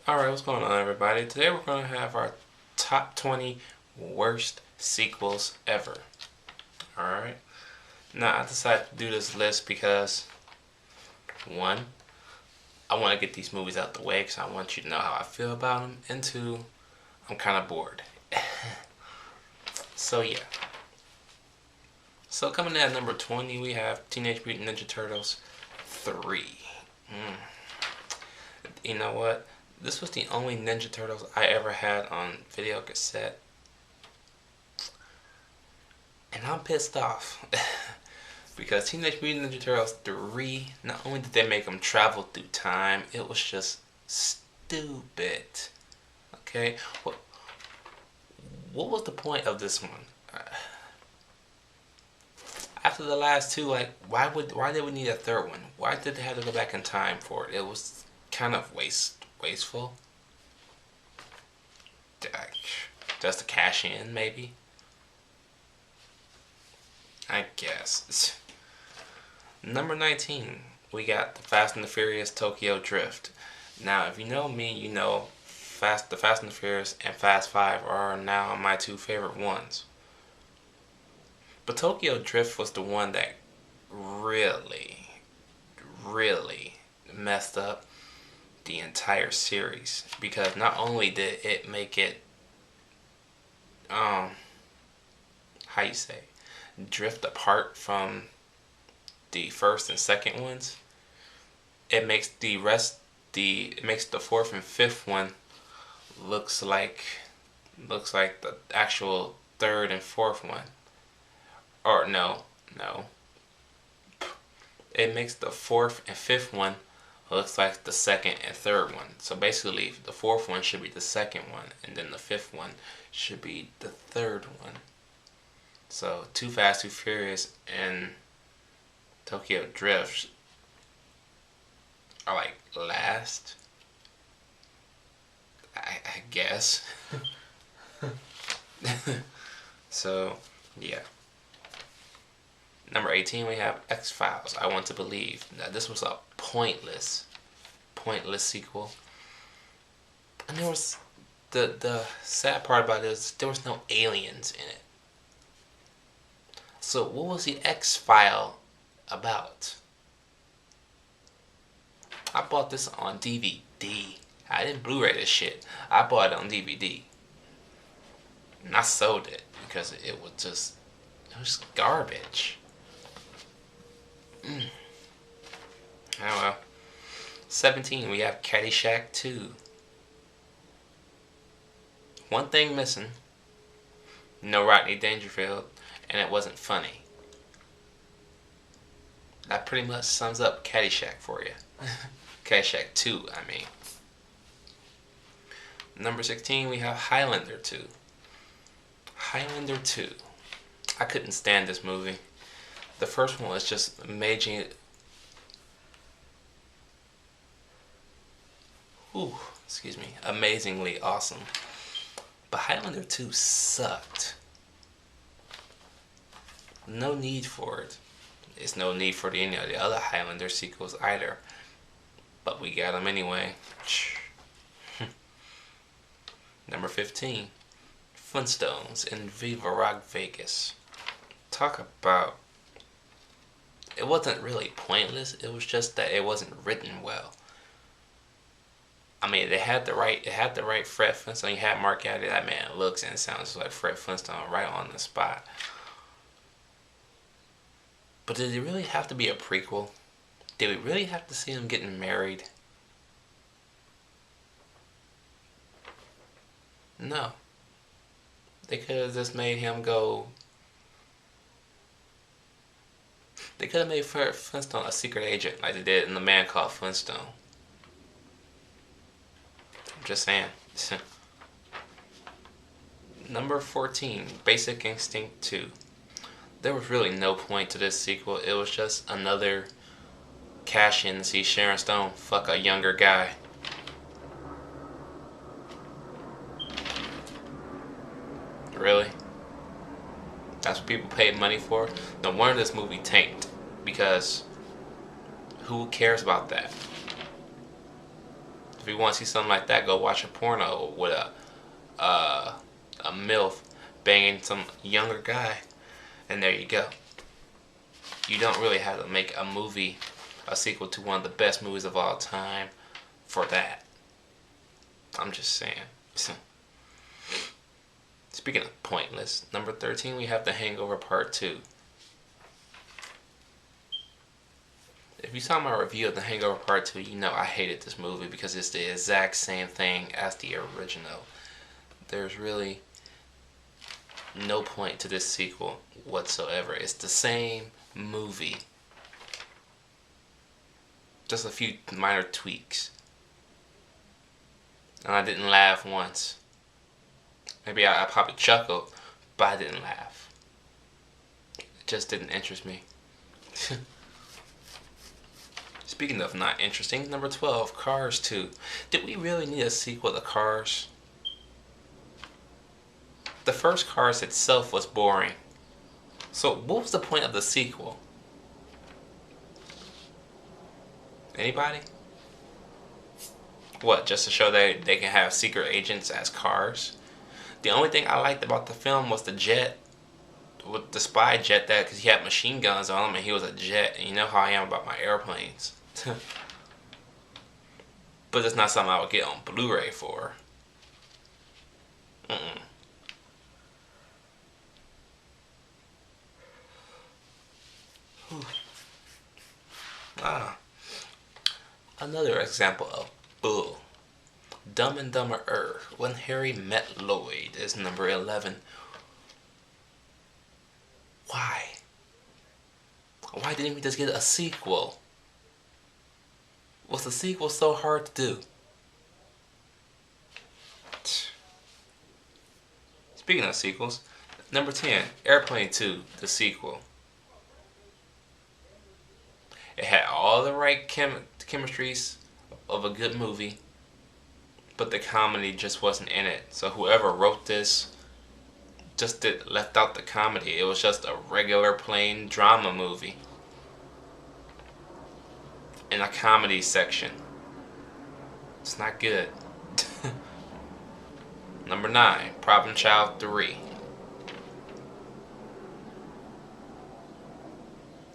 Alright, what's going on, everybody? Today we're going to have our top 20 worst sequels ever. Alright? Now, I decided to do this list because, one, I want to get these movies out the way because I want you to know how I feel about them, and two, I'm kind of bored. So, yeah. So, coming in at number 20, we have Teenage Mutant Ninja Turtles 3. You know what? This was the only Ninja Turtles I ever had on video cassette. And I'm pissed off. Because Teenage Mutant Ninja Turtles 3, not only did they make them travel through time, it was just stupid. Okay? What was the point of this one? After the last two, like, why did we need a third one? Why did they have to go back in time for it? It was kind of wasteful. Just to cash in, maybe? I guess. Number 19, we got the Fast and the Furious Tokyo Drift. Now, if you know me, you know the Fast and the Furious and Fast 5 are now my two favorite ones. But Tokyo Drift was the one that really, really messed up the entire series, because not only did it make it how you say, drift apart from the first and second ones, it makes the fourth and fifth one looks like the actual third and fourth one. Or no. It makes the fourth and fifth one looks like the second and third one. So basically, the fourth one should be the second one, and then the fifth one should be the third one. So Too Fast, Too Furious, and Tokyo Drift are like last, I guess. So, yeah. Number 18, we have X-Files, I Want to Believe. Now, this was a pointless sequel. And there was, the sad part about it is there was no aliens in it. So, what was the X-File about? I bought this on DVD. I didn't Blu-ray this shit. I bought it on DVD. And I sold it because it was garbage. Oh well. 17, we have Caddyshack 2. One thing missing. No Rodney Dangerfield, and it wasn't funny. That pretty much sums up Caddyshack for you. Caddyshack 2, I mean. Number 16, we have Highlander 2. Highlander 2. I couldn't stand this movie. The first one was just amazing. Amazingly awesome. But Highlander 2 sucked. No need for it. There's no need for any of the other Highlander sequels either. But we got them anyway. Number 15. Flintstones in Viva Rock Vegas. Talk about... It wasn't really pointless. It was just that it wasn't written well. I mean, it had the right Fred Flintstone. You had Mark Addy. That man looks and sounds like Fred Flintstone right on the spot. But did it really have to be a prequel? Did we really have to see them getting married? No. They could have just made him go... They could have made Fred Flintstone a secret agent like they did in The Man Called Flintstone. I'm just saying. Number 14, Basic Instinct 2. There was really no point to this sequel. It was just another cash-in to see Sharon Stone fuck a younger guy. Really? That's what people paid money for? No wonder this movie tanked. Because who cares about that? If you want to see something like that, go watch a porno with a MILF banging some younger guy, and there you go. You don't really have to make a movie, a sequel to one of the best movies of all time for that. I'm just saying. Speaking of pointless, number 13 we have The Hangover Part 2. If you saw my review of The Hangover Part 2, you know I hated this movie because it's the exact same thing as the original. There's really no point to this sequel whatsoever. It's the same movie. Just a few minor tweaks. And I didn't laugh once. Maybe I probably chuckled, but I didn't laugh. It just didn't interest me. Speaking of not interesting, number 12, Cars 2. Did we really need a sequel to Cars? The first Cars itself was boring. So what was the point of the sequel? Anybody? What, just to show that they can have secret agents as cars? The only thing I liked about the film was the jet, with the spy jet, that because he had machine guns on him and he was a jet, and you know how I am about my airplanes. But it's not something I would get on Blu-ray for. Another example of bull. Dumb and Dumberer, When Harry Met Lloyd, is number 11. Why? Why didn't we just get a sequel? Was the sequel so hard to do? Speaking of sequels, number 10, Airplane 2, the sequel. It had all the right chemistries of a good movie, but the comedy just wasn't in it. So whoever wrote this just left out the comedy. It was just a regular plain drama movie in a comedy section. It's not good. Number 9, Problem Child 3.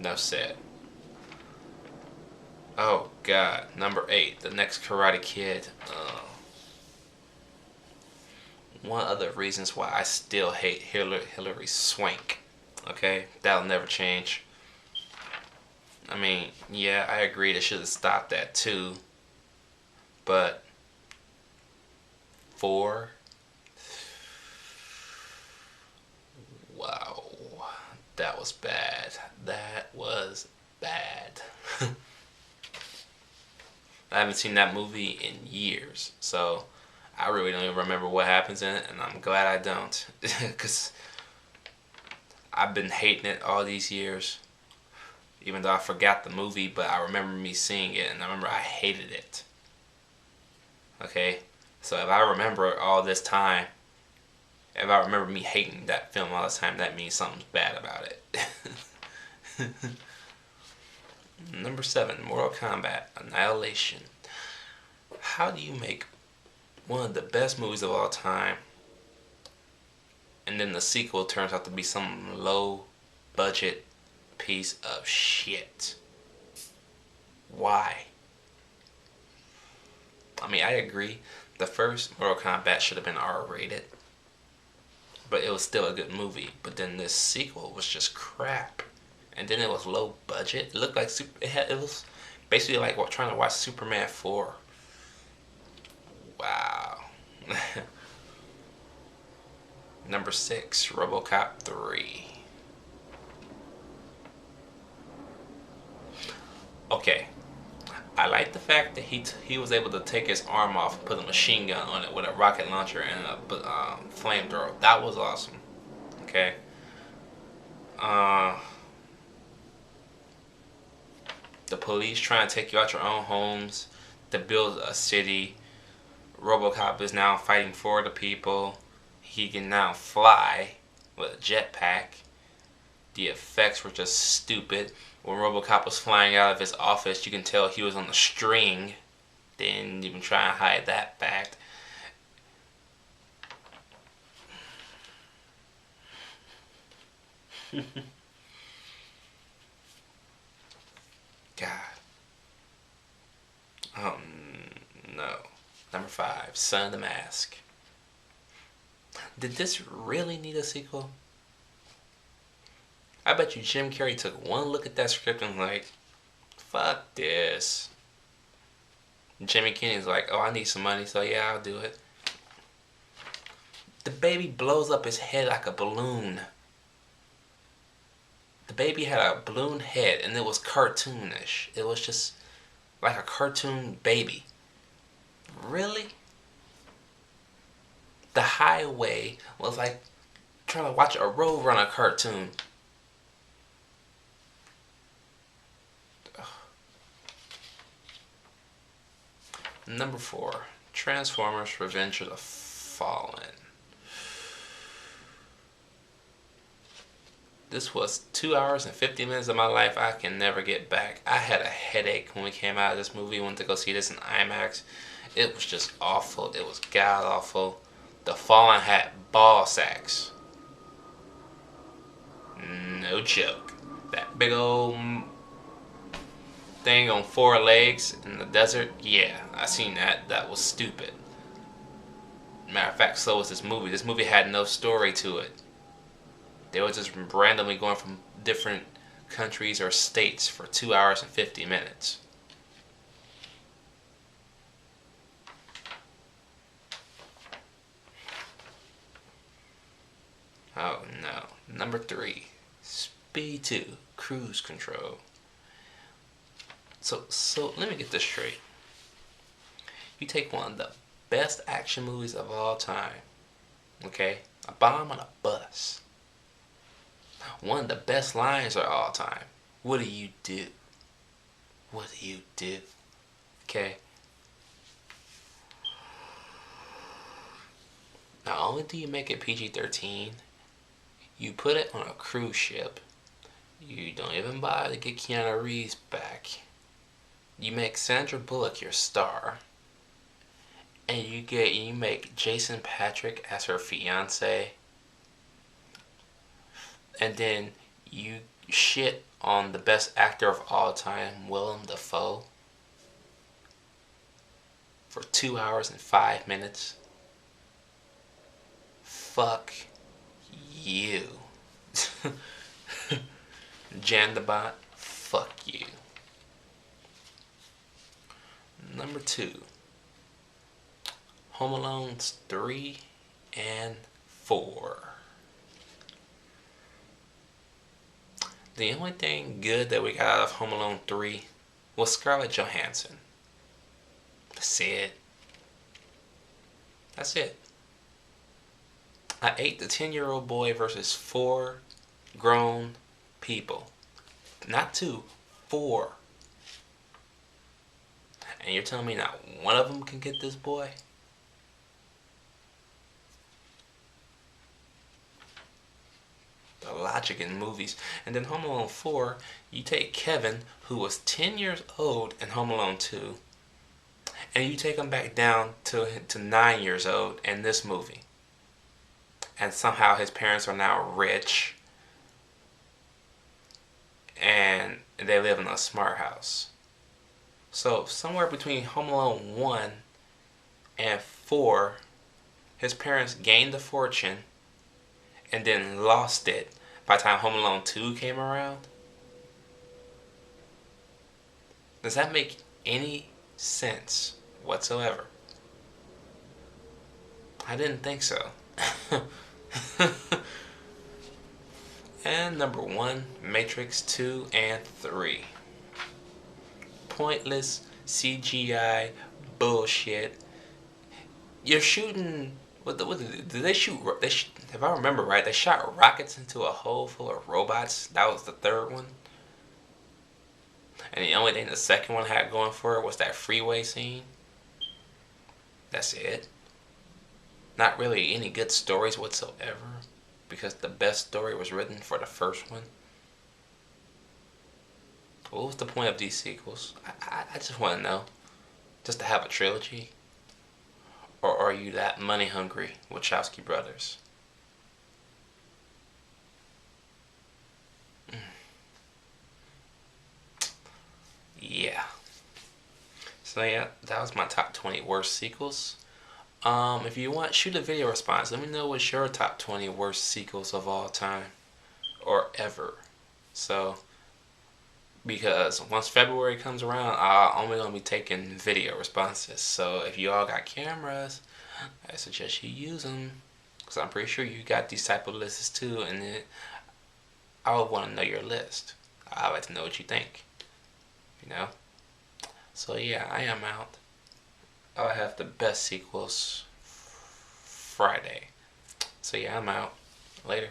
No said. Oh God, number 8, The Next Karate Kid. One of the reasons why I still hate Hilary Swank. Okay, that'll never change. I mean, yeah, I agree they should have stopped that too. But 4. Wow, that was bad. That was bad. I haven't seen that movie in years, so I really don't even remember what happens in it, and I'm glad I don't, because I've been hating it all these years, even though I forgot the movie, but I remember me seeing it, and I remember I hated it. Okay, so if I remember all this time, if I remember me hating that film all this time, that means something's bad about it. Number 7, Mortal Kombat, Annihilation. How do you make one of the best movies of all time, and then the sequel turns out to be some low budget piece of shit? Why? I mean, I agree, the first Mortal Kombat should have been R-rated, but it was still a good movie. But then this sequel was just crap. And then it was low budget. It looked like it was basically like trying to watch Superman 4. Wow. Number 6, Robocop 3. Okay, I like the fact that he was able to take his arm off and put a machine gun on it with a rocket launcher and a flamethrower. That was awesome. Okay. The police trying to take you out your own homes to build a city. Robocop is now fighting for the people. He can now fly with a jetpack. The effects were just stupid. When Robocop was flying out of his office, you can tell he was on a string. They didn't even try and hide that fact. God. Oh no. Number 5, Son of the Mask. Did this really need a sequel? I bet you Jim Carrey took one look at that script and was like, fuck this. Jimmy Kimmy's like, oh, I need some money, so yeah, I'll do it. The baby blows up his head like a balloon. The baby had a balloon head and it was cartoonish. It was just like a cartoon baby. Really? The Highway was like trying to watch a Roadrunner cartoon. Number 4, Transformers: Revenge of the Fallen. This was 2 hours and 50 minutes of my life I can never get back. I had a headache when we came out of this movie. Went to go see this in IMAX. It was just awful. It was god awful. The Fallen had ball sacks. No joke. That big old thing on 4 legs in the desert. Yeah, I seen that. That was stupid. Matter of fact, so was this movie. This movie had no story to it. They were just randomly going from different countries or states for 2 hours and 50 minutes. Oh no. Number 3, Speed 2, Cruise Control. So let me get this straight. You take one of the best action movies of all time, okay? A bomb on a bus. One of the best lines of all time. What do you do? What do you do? Okay? Not only do you make it PG-13, you put it on a cruise ship. You don't even bother to get Keanu Reeves back. You make Sandra Bullock your star. And you make Jason Patrick as her fiance. And then you shit on the best actor of all time, Willem Dafoe, for 2 hours and 5 minutes. Fuck you. Jandabot, fuck you. Number 2, Home Alone 3 and 4. The only thing good that we got out of Home Alone 3 was Scarlett Johansson. That's it. That's it. I ate the 10-year-old boy versus 4 grown people. Not 2, 4. And you're telling me not one of them can get this boy? The logic in movies. And then Home Alone 4, you take Kevin, who was 10 years old in Home Alone 2, and you take him back down to 9 years old in this movie. And somehow his parents are now rich, and they live in a smart house. So somewhere between Home Alone 1 and 4, his parents gained a fortune and then lost it by the time Home Alone 2 came around. Does that make any sense whatsoever? I didn't think so. And number 1, Matrix 2 and 3. Pointless CGI bullshit. You're shooting. What did they shoot? If I remember right, they shot rockets into a hole full of robots. That was the 3rd one. And the only thing the 2nd one had going for it was that freeway scene. That's it. Not really any good stories whatsoever, because the best story was written for the 1st one. What was the point of these sequels? I just want to know. just to have a trilogy? Or are you that money hungry Wachowski brothers? Yeah. So yeah, that was my top 20 worst sequels. If you want, shoot a video response. Let me know what's your top 20 worst sequels of all time or ever. So, because once February comes around, I'm only gonna be taking video responses. So if you all got cameras, I suggest you use them, because I'm pretty sure you got these type of lists too, and I would want to know your list. I'd like to know what you think. You know. So yeah, I am out. I'll have the best sequels Friday. So yeah, I'm out. Later.